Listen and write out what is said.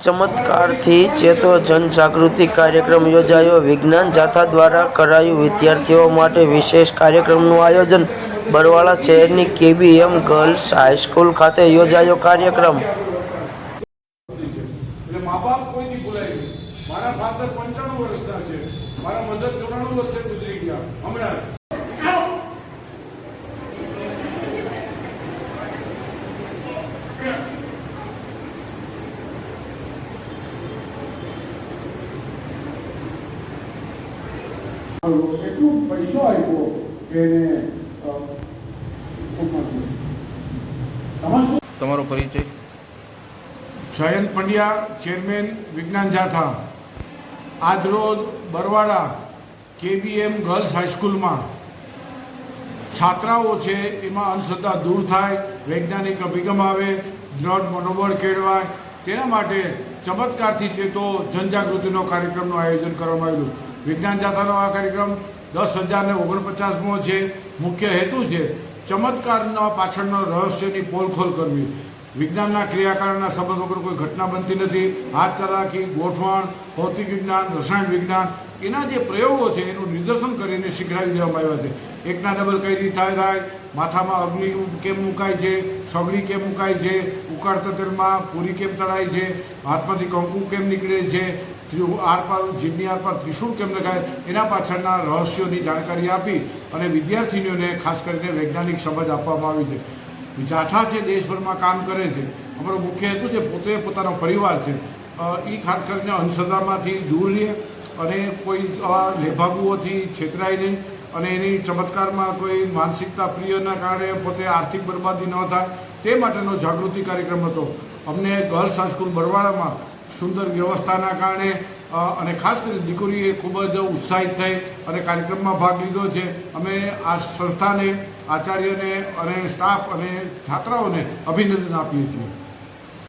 ચમત્કારથી ચેતો જનજાગૃતિ કાર્યક્રમ યોજાયો. વિજ્ઞાન જાથા દ્વારા કરાયું વિદ્યાર્થીઓ માટે વિશેષ કાર્યક્રમનું આયોજન. બરવાળા શહેરની કેબીએમ ગર્લ્સ હાઈસ્કૂલ ખાતે યોજાયો કાર્યક્રમ. મા બાપ કોઈ નહીં ભૂલાય ગયું. મારા ફાધર 95 વર્ષના છે, મારા મધર 94 વર્ષે ગુજરી ગયા. હમણાં એટલું પૈસો આપ્યો કે તમારો પરિચય? જયંત પંડ્યા, ચેરમેન વિજ્ઞાન જાથા. આજરોજ બરવાડા કેબીએમ ગર્લ્સ હાઈસ્કૂલમાં છાત્રાઓ છે એમાં અંધશ્રદ્ધા દૂર થાય, વૈજ્ઞાનિક અભિગમ આવે, દ્રઢ મનોબળ કેળવાય, તેના માટે ચમત્કારથી ચેતો જનજાગૃતિનો કાર્યક્રમનું આયોજન કરવામાં આવેલું. વિજ્ઞાન જાથાનો આ કાર્યક્રમ 10,049મો છે. મુખ્ય હેતુ છે ચમત્કારના પાછળનો રહસ્યની પોલખોલ કરવી. વિજ્ઞાનના ક્રિયાકાળના સંબંધ વગર કોઈ ઘટના બનતી નથી. હાથ ચલાકી, ગોઠવણ, ભૌતિક વિજ્ઞાન, રસાયણ વિજ્ઞાન એના જે પ્રયોગો છે એનું નિદર્શન કરીને શીખવાડી દેવામાં આવ્યા છે. એકના ડબલ કઈ રીતે થાય, માથામાં અગ્નિ કેમ મુકાય છે, સગડી કેમ મુકાય છે, ઉકાળતા તેલમાં પૂરી કેમ તળાય છે, હાથમાંથી કંકુ કેમ નીકળે છે, આરપાર જીભની આરપાર ત્રિશૂળ કેમ લગાય, એના પાછળના રહસ્યોની જાણકારી આપી અને વિદ્યાર્થીનીઓને ખાસ કરીને વૈજ્ઞાનિક સમજ આપવામાં આવી છે. જાથા છે દેશભરમાં કામ કરે છે. અમારો મુખ્ય હેતુ છે પોતે પોતાનો પરિવાર છે એ ખાસ કરીને અંધશ્રદ્ધામાંથી દૂર રહે અને કોઈ આવા લેભાગુઓથી છેતરાય નહીં અને એની ચમત્કારમાં કોઈ માનસિકતા પ્રિયના કારણે પોતે આર્થિક બરબાદી ન થાય તે માટેનો જાગૃતિ કાર્યક્રમ હતો. અમને ગર્લ્સ હાઈસ્કૂલ બરવાડામાં સુંદર વ્યવસ્થાના કારણે અને ખાસ કરીને દીકરીએ ખૂબ જ ઉત્સાહિત થઈ અને કાર્યક્રમમાં ભાગ લીધો છે. અમે આ સંસ્થાને, આચાર્યને અને સ્ટાફ અને છાત્રાઓને અભિનંદન આપીએ છીએ.